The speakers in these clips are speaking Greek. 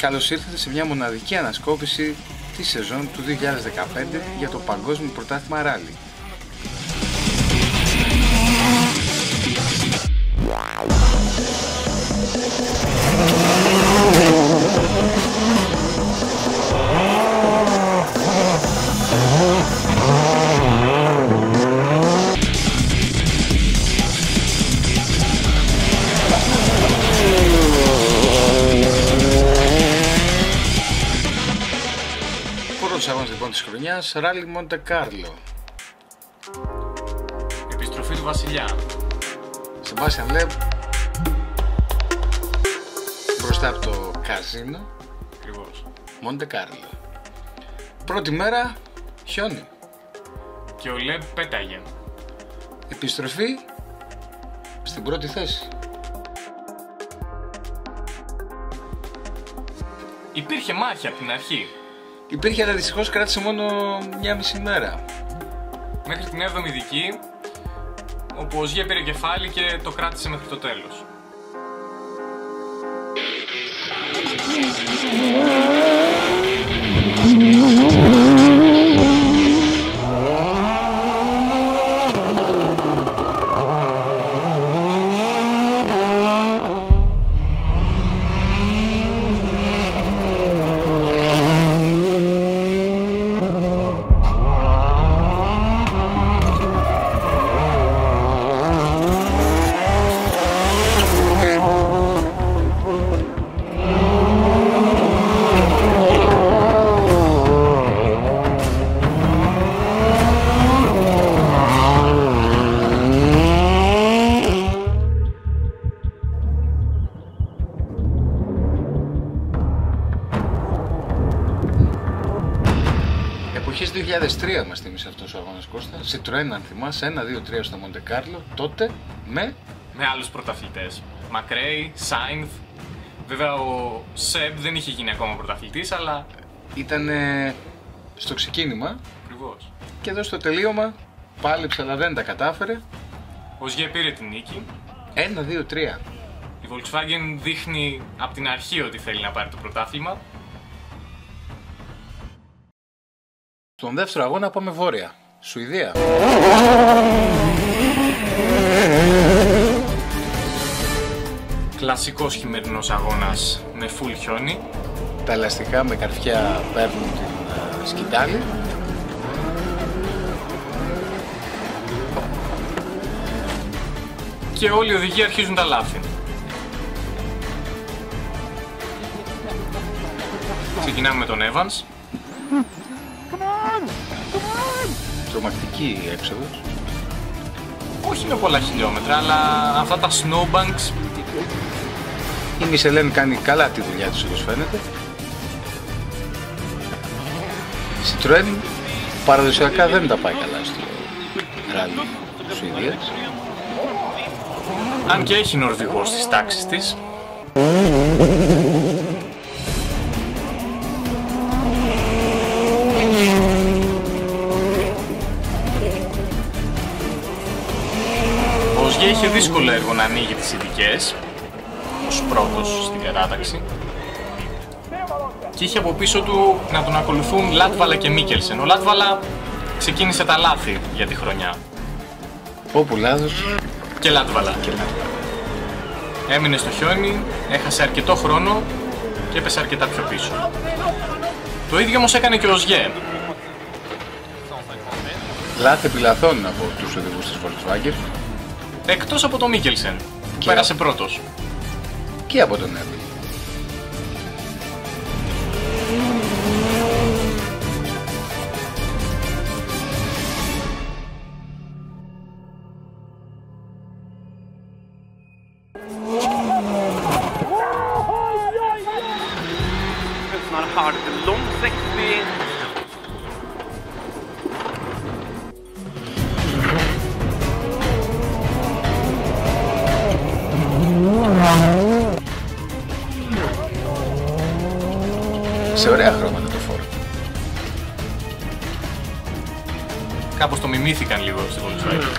καλώς ήρθατε σε μια μοναδική ανασκόπηση τη σεζόν του 2015 για το Παγκόσμιο Πρωτάθλημα Ράλι. Πρώτος αγώνας λοιπόν της χρονιάς, Ράλι Μοντε Κάρλο. Επιστροφή του Βασιλιά. Σεμπάστιαν Λεμπ μπροστά από το καζίνο. Ακριβώς. Μοντε Κάρλο. Πρώτη μέρα, χιόνι. Και ο Λεμπ πέταγε. Επιστροφή στην πρώτη θέση. Υπήρχε μάχη από την αρχή. Υπήρχε, αλλά δυστυχώς κράτησε μόνο μια μισή μέρα. Μέχρι την 7η δική, όπου ο Οζιέ πήρε κεφάλι και το κράτησε μέχρι το τέλος. Εποχές 2003 μας θύμισε αυτός ο αγώνας, Κώστα. Citroën, αν θυμάσαι, 1-2-3 στο Μοντε Κάρλο, τότε με άλλους πρωταθλητές. Μακρέι, Σάινθ. Βέβαια ο Σεμπ δεν είχε γίνει ακόμα πρωταθλητής, αλλά ήταν στο ξεκίνημα. ακριβώς. Και εδώ στο τελείωμα πάλεψε, αλλά δεν τα κατάφερε. Ο Οζιέ πήρε την νίκη. 1-2-3. Η Volkswagen δείχνει από την αρχή ότι θέλει να πάρει το πρωτάθλημα. Στον δεύτερο αγώνα πάμε βόρεια. Σουηδία. Κλασικός χειμερινός αγώνας με full χιόνι. Τα ελαστικά με καρφιά παίρνουν την σκητάλη. Και όλοι οι οδηγοί αρχίζουν τα λάθη. Ξεκινάμε με τον Evans. Τρομακτική η έξοδος. Όχι με πολλά χιλιόμετρα, αλλά αυτά τα snowbanks. Η Michelin κάνει καλά τη δουλειά τους, όπως φαίνεται. Η Citroën παραδοσιακά δεν τα πάει καλά στο ράλι της Σουηδίας. Αν και έχει Νορβηγό στις τάξεις της. Ο Οζιέ είχε δύσκολο έργο να ανοίγει τις ειδικές, ως πρώτος στην κατάταξη. Και είχε από πίσω του να τον ακολουθούν Λάτβαλα και Μίκελσεν. Ο Λάτβαλα ξεκίνησε τα λάθη για τη χρονιά. Όπου λάθος. Και Λάτβαλα. Έμεινε στο χιόνι, έχασε αρκετό χρόνο και έπεσε αρκετά πιο πίσω. Το ίδιο όμως έκανε και ο Οζιέ. Λάθη επιλαθών από τους οδηγούς της Volkswagen. Εκτός από το Μίκελσεν, που πέρασε πρώτος. Και από τον Εύη. Σε ωραία χρώματα το φόρο. Κάπως το μιμήθηκαν λίγο στη Volkswagen.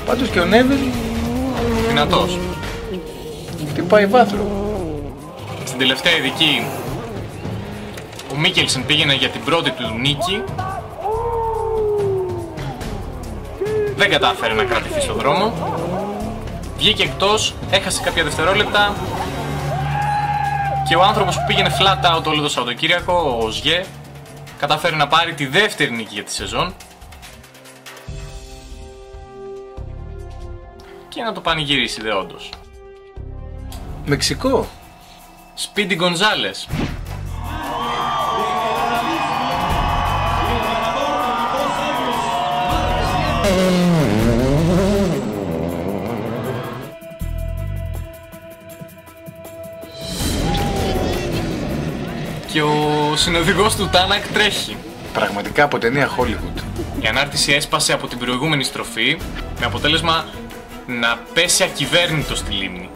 Πάντως και ο Νέβιλ Δυνατός. χτυπάει βάθρο. Στην τελευταία ειδική ο Μίκελσεν πήγαινε για την πρώτη του νίκη. Δεν κατάφερε να κρατηθεί στο δρόμο. Βγήκε εκτός, έχασε κάποια δευτερόλεπτα και ο άνθρωπος που πήγαινε flat out όλο το Σαββατοκύριακο, ο Οσγέ, κατάφερε να πάρει τη δεύτερη νίκη για τη σεζόν και να το πανηγυρίσει δεόντως. Μεξικό. Σπίντι Γκονζάλες. Και ο συνοδηγός του Τάνακ τρέχει. Πραγματικά από ταινία Hollywood. Η ανάρτηση έσπασε από την προηγούμενη στροφή με αποτέλεσμα να πέσει ακυβέρνητο στη λίμνη.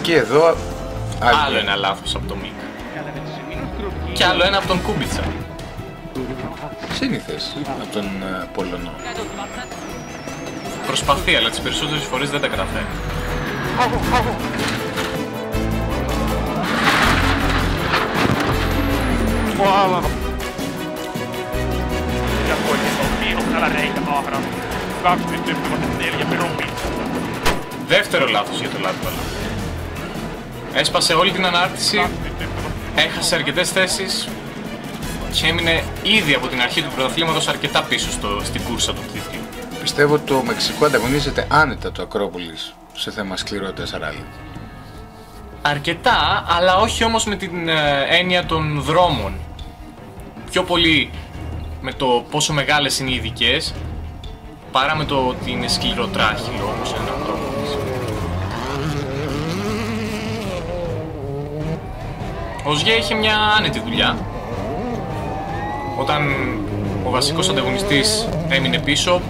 Και εδώ άλλο ένα λάθος από τον Μικ. Και άλλο ένα από τον Κούμπιτσα. Σύνηθες από τον Πολωνό. Προσπαθεί, αλλά τις περισσότερες φορές δεν τα καταφέρει. Δεύτερο λάθος για το Λάτβαλα. Έσπασε όλη την ανάρτηση, έχασε αρκετές θέσεις και έμεινε ήδη από την αρχή του πρωταθλήματος αρκετά πίσω στην κούρσα του τίτλου. Πιστεύω το Μεξικό ανταγωνίζεται άνετα το Ακρόπολης σε θέμα σκληρότητας ράλι. Αρκετά, αλλά όχι όμως με την έννοια των δρόμων. Πιο πολύ με το πόσο μεγάλες είναι οι ειδικές, παρά με το ότι είναι σκληροτράχυλο όπως είναι ο Ακρόπολης. Ο Οσγέ είχε μια άνετη δουλειά. Όταν ο βασικός ανταγωνιστής έμεινε πίσω,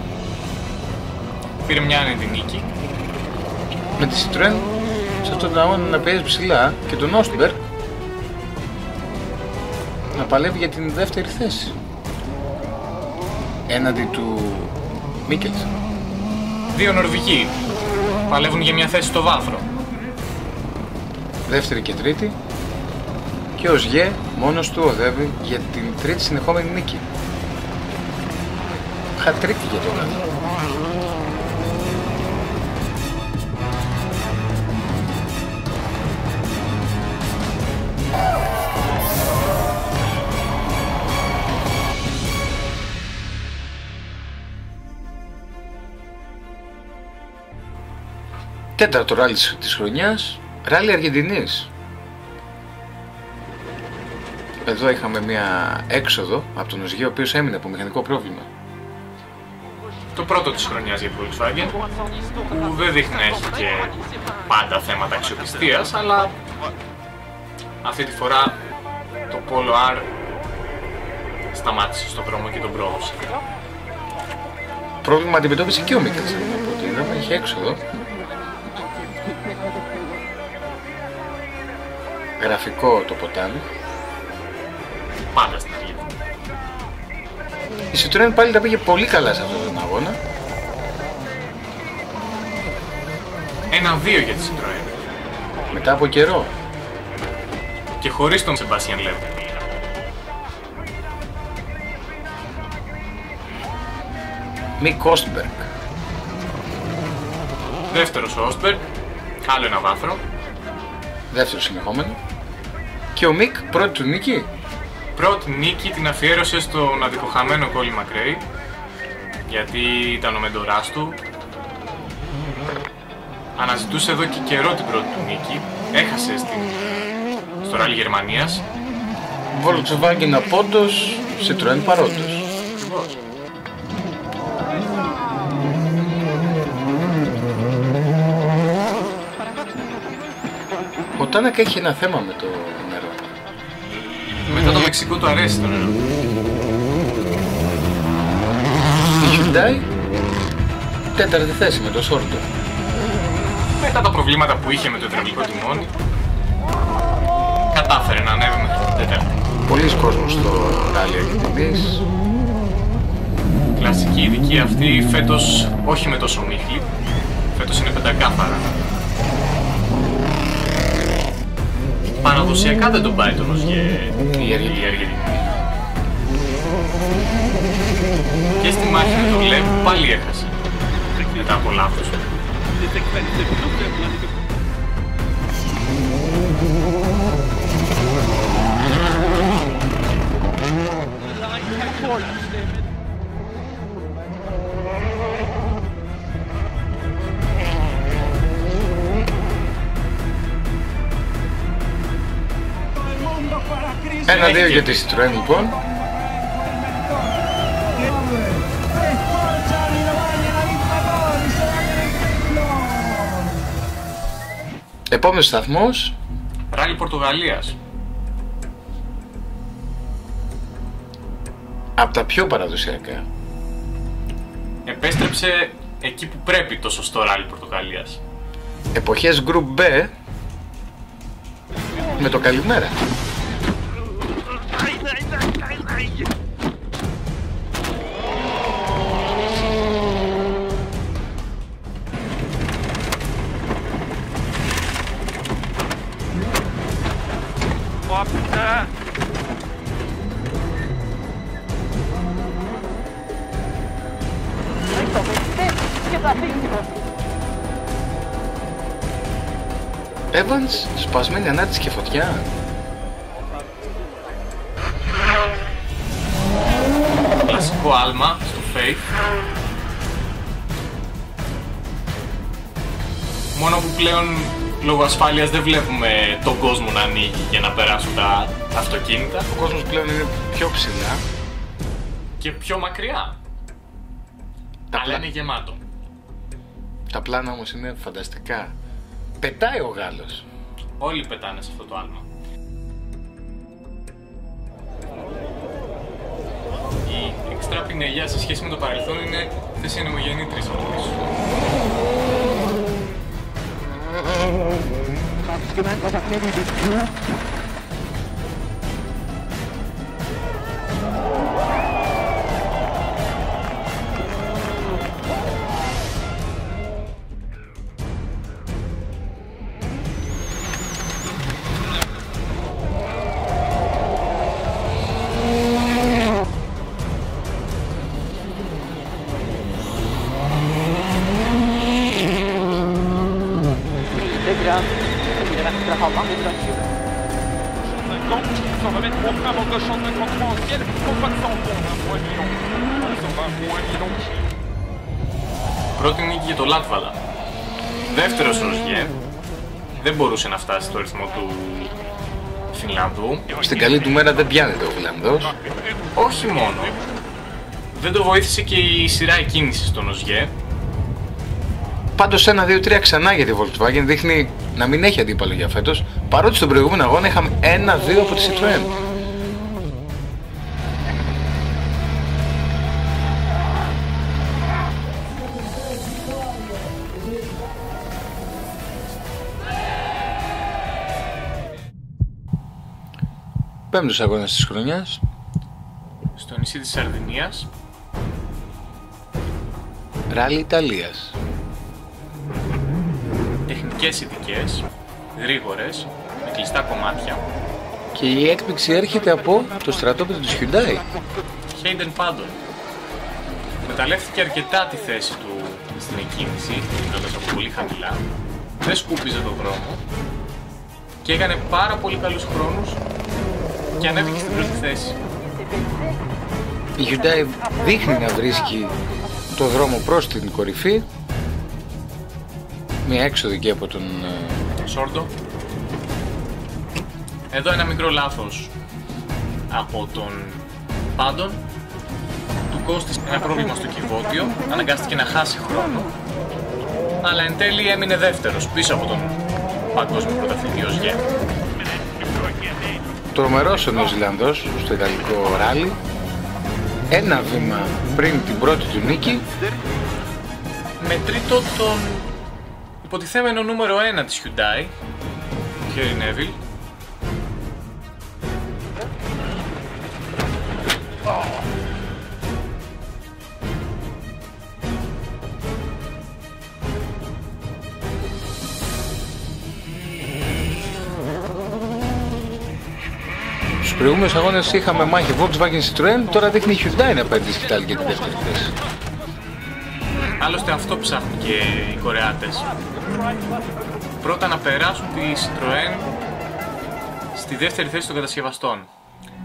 πήρε μια άνετη νίκη. Με τη Citroën σε αυτόν τον αγώνα να παίζει ψηλά και τον Όστμπεργκ να παλεύει για την δεύτερη θέση έναντι του Μίκελσεν. Δύο Νορβηγοί παλεύουν για μια θέση στο βάθρο. Δεύτερη και τρίτη, και ο Οσγέ μόνος του οδεύει για την τρίτη συνεχόμενη νίκη. Χατρίκη για τον άλλο. Τέταρτο ράλι της χρονιάς, ράλι Αργεντινής. Εδώ είχαμε μια έξοδο από τον Οσγέ, ο οποίος έμεινε από μηχανικό πρόβλημα. Το πρώτο της χρονιάς για τη Volkswagen, που δεν δείχνει να έχει και πάντα θέματα αξιοπιστίας, αλλά αυτή τη φορά το Polo R σταμάτησε στον δρόμο και τον πρόδωσε. Πρόβλημα αντιμετώπισε και ο Μίκελσεν, από ό,τι είδαμε, είχε έξοδο. Γραφικό το ποτάμι. Πάντα στην αρχή. Η Citroën πάλι τα πήγε πολύ καλά σε αυτόν τον αγώνα. 1-2 για τη Citroën. Μετά από καιρό. Και χωρίς τον Σεμπάστιαν Λέβ. Μικ Όστμπεργκ. Δεύτερος ο Όστμπεργκ, άλλο ένα βάθρο. Δεύτερο συνεχόμενο. Και ο Μικ πρώτη του νίκη. Πρώτη νίκη την αφιέρωσε στον αδικοχαμένο Κόλιν Μακρέι, γιατί ήταν ο μεντοράς του. Αναζητούσε εδώ και καιρό την πρώτη του νίκη. Έχασε στο ράλι Γερμανίας. Volkswagen απόντος, Citroën παρόντος. Ο Τάνακ έχει ένα θέμα με το νερό. Μετά το Μεξικό του αρέσει το νερό. Η Hyundai τέταρτη θέση με το Σόρτο. Μετά τα προβλήματα που είχε με το υδραυλικό τιμόνι, κατάφερε να ανέβει μέχρι την τέταρτη. Πολλοί κόσμος στο ράλι Αργεντινής. Κλασική ειδική αυτή, φέτος όχι με τόσο μίχλη. φέτος είναι πεντακάθαρα. Παραδοσιακά δεν τον πάει τον Οζιέ η Αργεντινή. Και στη μάχη με τον Λεβ πάλι έχασε. Μετά από λάθος. Ένα-δύο για τη Citroën λοιπόν. Επόμενος σταθμός. Ράλι Πορτογαλίας. Από τα πιο παραδοσιακά. Επέστρεψε εκεί που πρέπει το σωστό ράλι Πορτογαλίας. Εποχές Group B. Με το καλημέρα. Evans, σπασμένη ανάρτηση και φωτιά. Κλασικό άλμα στο Faith. Μόνο που πλέον λόγω ασφάλειας δεν βλέπουμε τον κόσμο να ανοίγει για να περάσουν τα αυτοκίνητα. Ο κόσμος πλέον είναι πιο ψηλά και πιο μακριά. Αλλά είναι γεμάτο. Τα πλάνα όμως είναι φανταστικά. Πετάει ο Γάλλος. Όλοι πετάνε σε αυτό το άλμα. Η εξτρά πινελιά σε σχέση με το παρελθόν είναι θέση ενομογεννήτρης από πίσω. Πρώτη νίκη για το Λάτβαλα. Δεύτερος Ροζιέ. Δεν μπορούσε να φτάσει στο ρυθμό του Φινλανδού. Στην καλή του μέρα δεν πιάνεται ο Φιλανδός. Όχι μόνο. Δεν το βοήθησε και η σειρά εκκίνησης στον Ροζιέ. Πάντως 1-2-3 ξανά για τη Volkswagen δείχνει να μην έχει αντίπαλο για φέτος, παρότι στον προηγούμενο αγώνα είχαμε 1-2 από τη Citroën. Πέμπτος αγώνας της χρονιάς. Στο νησί της Σαρδινίας. Ράλι Ιταλίας. Τεχνικές ειδικές, γρήγορες, με κλειστά κομμάτια. Και η έκπληξη έρχεται από το στρατόπεδο της Hyundai. Hayden Paddon. Μεταλλεύτηκε αρκετά τη θέση του στην εκκίνηση, μιλώντας από πολύ χαμηλά. Δεν σκούπιζε τον δρόμο και έκανε πάρα πολύ καλούς χρόνους και ανέβηκε στην πρώτη θέση. Η Hyundai δείχνει να βρίσκει το δρόμο προς την κορυφή. Μια έξοδο εκεί από τον Σόρντο. Εδώ ένα μικρό λάθος από τον Πάντον. Του κόστησε ένα πρόβλημα στο κυβότιο, αναγκάστηκε να χάσει χρόνο, αλλά εν τέλει έμεινε δεύτερος πίσω από τον παγκόσμιο πρωταθλητή Οζιέ. Τρομερός ο Νεοζηλανδός στο ιταλικό ράλι. Ένα βήμα πριν την πρώτη του νίκη. Με τρίτο τον υποτιθέμενο νούμερο 1 της Hyundai, Gary Neville. Προηγούμενους αγώνες είχαμε μάχη Volkswagen Citroën, τώρα δείχνει η Hyundai να παίρνει τη σκητάλη για τη δεύτερη θέση. Άλλωστε αυτό ψάχνουν και οι Κορεάτες. Πρώτα να περάσουν τη Citroën στη δεύτερη θέση των κατασκευαστών.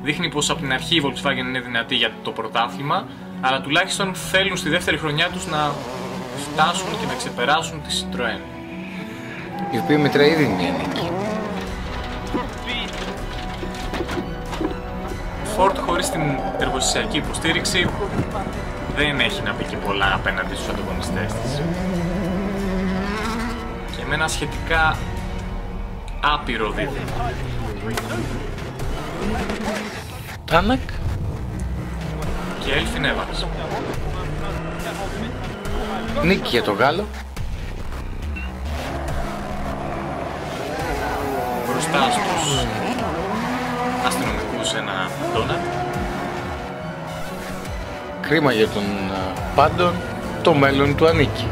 Δείχνει πως από την αρχή η Volkswagen είναι δυνατή για το πρωτάθλημα, αλλά τουλάχιστον θέλουν στη δεύτερη χρονιά τους να φτάσουν και να ξεπεράσουν τη Citroën. Η οποία μετράει ήδη μια νίκη. Ford χωρίς την εργοστασιακή υποστήριξη δεν έχει να πει και πολλά απέναντι στους ανταγωνιστές της. Και με ένα σχετικά άπειρο δίδυμο. Τάνακ Και Elfin Evans. νίκη για τον Γάλλο. Μπροστά στους αστυνομικούς ένα ντόνατ. Κρίμα για τον Πάντον, το μέλλον του ανήκει.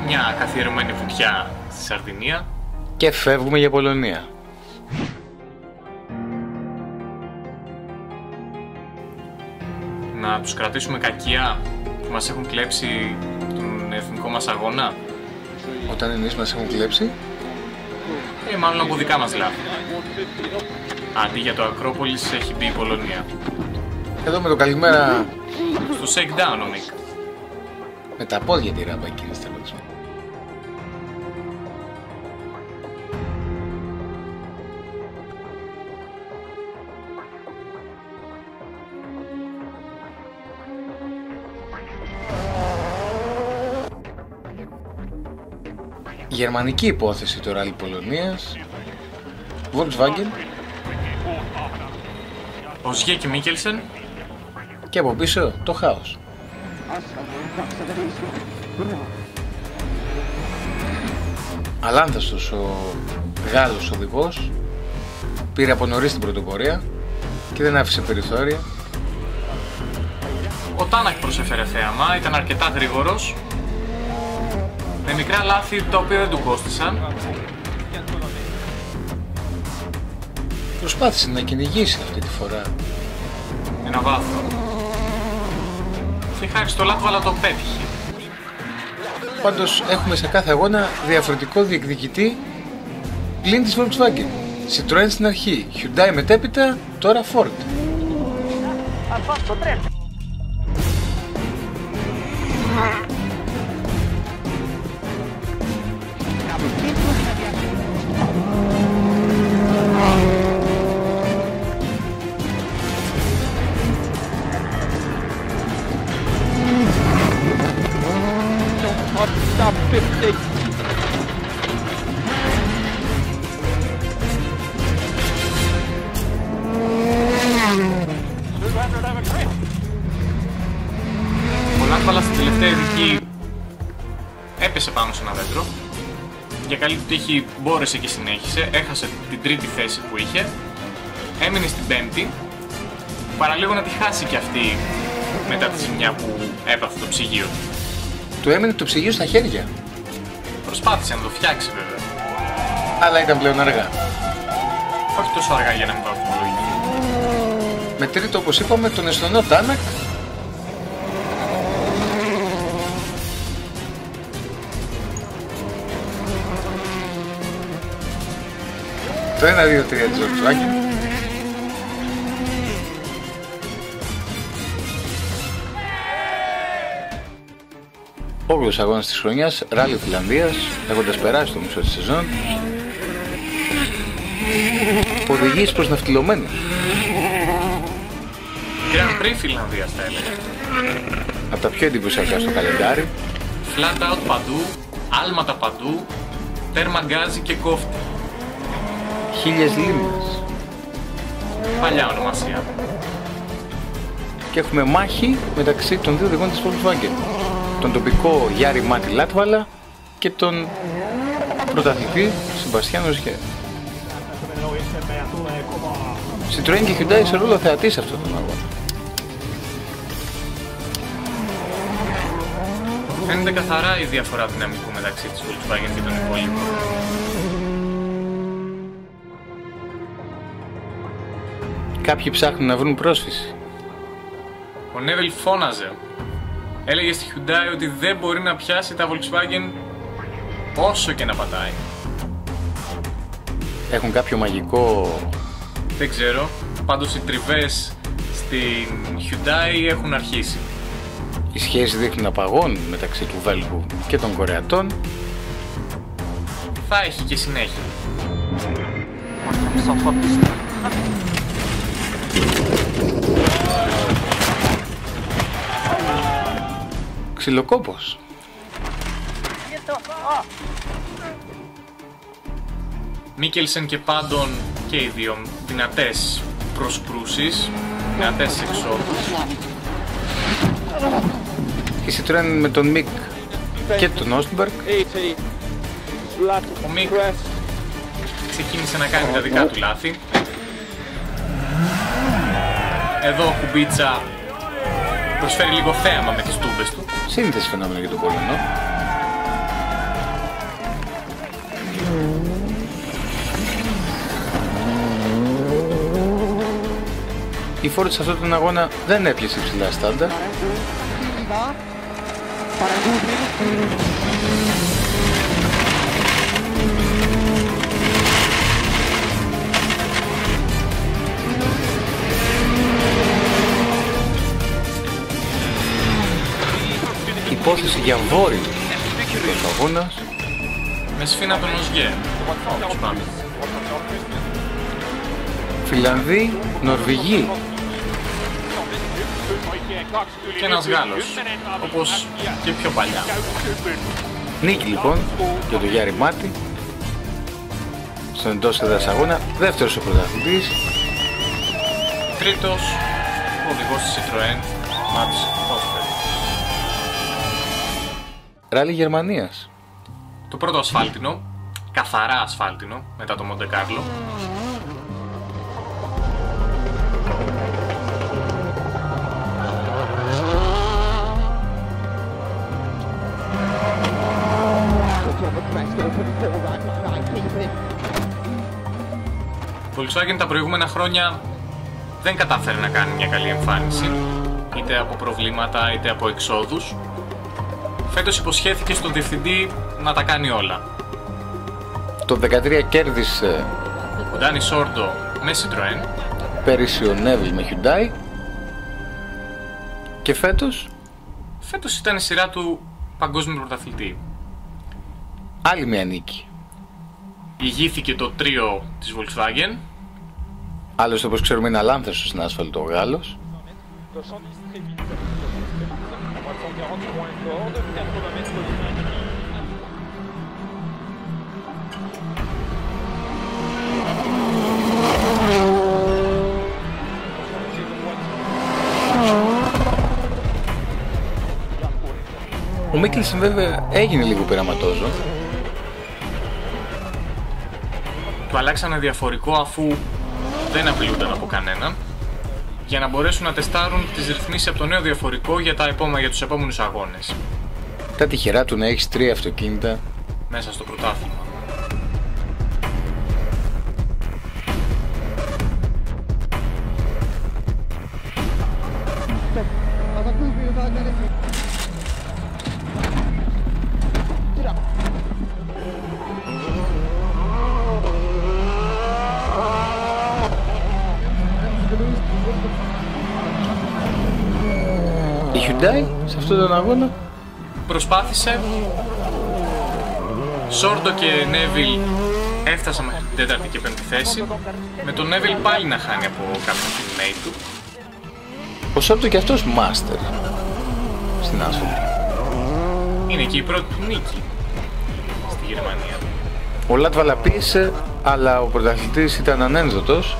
Μια καθιερωμένη βουτιά στη Σαρδινία. Και φεύγουμε για Πολωνία. Να τους κρατήσουμε κακιά που μας έχουν κλέψει τον εθνικό μας αγώνα. Όταν εμείς μας έχουν κλέψει. Μάλλον από δικά μας λάθη. Αντί για το Ακρόπολης έχει μπει η Πολωνία. Εδώ με το καλημέρα. Στο shakedown ο Μικ. Με τα πόδια τη ράμπα εκείνη στη τελότσο. Γερμανική υπόθεση το ράλι Πολωνίας. Volkswagen. Ο Ζιέ και Μίκελσεν. Και από πίσω το χάος. Αλάνθαστος ο Γάλλος οδηγός. Πήρε από νωρίς την πρωτοπορία και δεν άφησε περιθώρια. Ο Τάνακ προσέφερε θέαμα, ήταν αρκετά γρήγορος. Με μικρά λάθη τα οποία δεν του κόστησαν. Προσπάθησε να κυνηγήσει αυτή τη φορά. Ένα βάθρο. Και χάρη στο Λάτβαλα το πέτυχε. Πάντως έχουμε σε κάθε αγώνα διαφορετικό διεκδικητή πλην της Volkswagen. Citroën στην αρχή, Hyundai μετέπειτα, τώρα Ford. Stop 50. Ο Λάτβαλα στην τελευταία ειδική έπεσε πάνω σε ένα δέντρο. Για καλή του τύχη μπόρεσε και συνέχισε, έχασε την τρίτη θέση που είχε. Έμεινε στην πέμπτη, παραλίγο να τη χάσει και αυτή μετά τη ζημιά που έπαθε το ψυγείο του. Του έμεινε το ψυγείο στα χέρια. Προσπάθησε να το φτιάξει βέβαια. Αλλά ήταν πλέον αργά. Όχι τόσο αργά για να μην βαθμολογηθεί. Με τρίτο, όπως είπαμε, τον Εστονό Τάνακ. Το 1-2-3 της Volkswagen. Όλος αγώνας της χρονιάς, ράλι Φιλανδίας, έχοντας περάσει το μισό της σεζόν. Οδηγείς προς ναυτιλωμένους. Grand Prix Φιλανδίας θα έλεγα. Από τα πιο εντυπωσιακά στο καλεντάρι. Flat out παντού, άλματα παντού, τέρμα γκάζι και κόφτη. 1000 λίμνες. Παλιά ονομασία. Και έχουμε μάχη μεταξύ των δύο οδηγών της Volkswagen. Τον τοπικό Γιάρη Μάτι Λάτβαλα και τον πρωταθλητή Σεμπαστιάν Οζιέ. Citroën και Hyundai σε ρόλο θεατή σε αυτόν τον αγώνα. Φαίνεται καθαρά η διαφορά δυναμικού μεταξύ της Volkswagen και των υπόλοιπων. Κάποιοι ψάχνουν να βρουν πρόσφυση. Ο Νέβιλ φώναζε. Έλεγε στη Hyundai ότι δεν μπορεί να πιάσει τα Volkswagen όσο και να πατάει. Έχουν κάποιο μαγικό... Δεν ξέρω. Πάντως οι τριβές στην Hyundai έχουν αρχίσει. Οι σχέσεις δείχνουν να παγώνουν μεταξύ του Βέλγου και των Κορεατών. Θα έχει και συνέχεια. Ξυλοκόπος. Μίκελσεν και Πάντον και οι δύο δυνατές προσκρούσεις, δυνατές εξόδους. Η Citroën με τον Μικ και τον Όστμπεργκ. Ο Μικ ξεκίνησε να κάνει τα δικά του λάθη. Εδώ ο Κουμπίτσα προσφέρει λίγο θέαμα με τις τούμπες του. Σύνθεση φαινόμενο για τον Πολωνό. Η Ford σε αυτόν τον αγώνα δεν έπιασε ψηλά στάντα. Υπόθεση για βόρειο του αγώνας. Με σφήνα τον Οσγέ. Φιλανδοί, Νορβηγοί. Και ένας Γάλλος, όπως και πιο παλιά. Νίκη λοιπόν για τον Γιάρη Μάτι στον εντός έδρας αγώνα, δεύτερος ο πρωταθλητής. Τρίτος ο οδηγός της Citroën, Μάτς Όσπερ. Ράλι Γερμανίας. Το πρώτο ασφάλτινο, καθαρά ασφάλτινο, μετά το Μοντε Κάρλο. Volkswagen τα προηγούμενα χρόνια δεν κατάφερε να κάνει μια καλή εμφάνιση, είτε από προβλήματα είτε από εξόδους. Φέτος υποσχέθηκε στον διευθυντή να τα κάνει όλα. Το 2013 κέρδισε Ο Ντάνι Σόρντο με Citroën. πέρυσι ο Νέβιλ με Hyundai. Και φέτος Ήταν η σειρά του παγκόσμιου πρωταθλητή. άλλη μια νίκη. Ηγήθηκε το τρίο της Volkswagen. Άλλωστε όπως ξέρουμε είναι αλάνθαστος στην άσφαλτο ο Γάλλος. Ο Μίκελσεν βέβαια έγινε λίγο πειραματόζω. Του αλλάξανε διαφορικό αφού δεν απειλούνταν από κανέναν, για να μπορέσουν να τεστάρουν τις ρυθμίσεις από το νέο διαφορικό για τους επόμενους αγώνες. Τα τυχερά του να έχεις 3 αυτοκίνητα μέσα στο πρωτάθλημα. Η Hyundai σε αυτόν τον αγώνα Προσπάθησε. Σόρντο και Νέβιλ έφτασαν μέχρι την τέταρτη και πέμπτη θέση, με τον Νέβιλ πάλι να χάνει από κάποιον teammate του. ο Σόρντο και αυτός μάστερ στην άσφαλτο. Είναι και η πρώτη του νίκη στη Γερμανία. Ο Λάτβαλα πίεσε, αλλά ο πρωταθλητής ήταν ανένδοτος.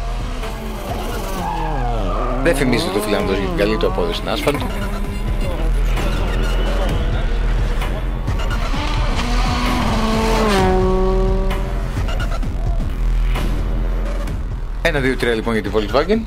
Δεν θυμίζεται το Φιλανδός για την καλή του απόδοση στην άσφαλτο. 1-2-3 λοιπόν για τη Volkswagen.